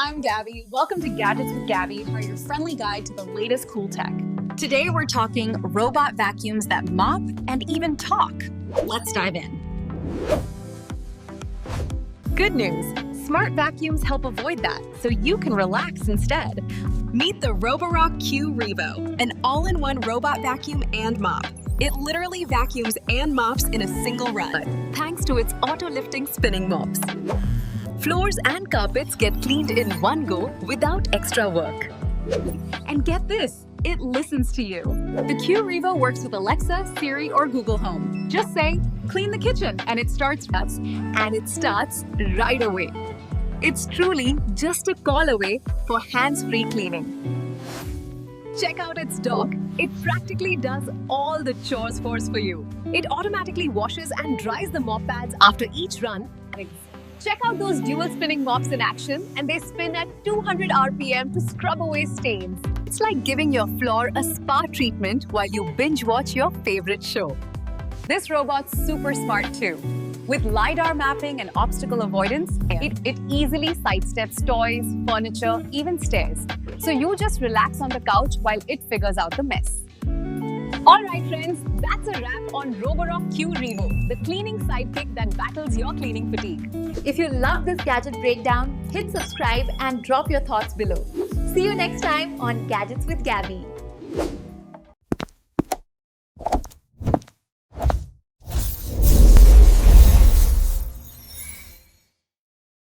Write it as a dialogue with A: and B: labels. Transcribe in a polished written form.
A: I'm Gabby. Welcome to Gadgets with Gabby, your friendly guide to the latest cool tech. Today we're talking robot vacuums that mop and even talk. Let's dive in. Good news, smart vacuums help avoid that, so you can relax instead. Meet the Roborock Q Revo, an all-in-one robot vacuum and mop. It literally vacuums and mops in a single run, thanks to its auto-lifting spinning mops. Floors and carpets get cleaned in one go without extra work. And get this, it listens to you. The Q Revo works with Alexa, Siri, or Google Home. Just say, clean the kitchen, and it starts right away. It's truly just a call away for hands-free cleaning. Check out its dock. It practically does all the chores for you. It automatically washes and dries the mop pads after each run. Check out those dual spinning mops in action, and they spin at 200 RPM to scrub away stains. It's like giving your floor a spa treatment while you binge watch your favorite show. This robot's super smart too. With LiDAR mapping and obstacle avoidance, it easily sidesteps toys, furniture, even stairs. So you just relax on the couch while it figures out the mess. Alright friends, that's a wrap on Roborock Q Revo, the cleaning sidekick that battles your cleaning fatigue.
B: If you love this gadget breakdown, hit subscribe and drop your thoughts below. See you next time on Gadgets with Gabby.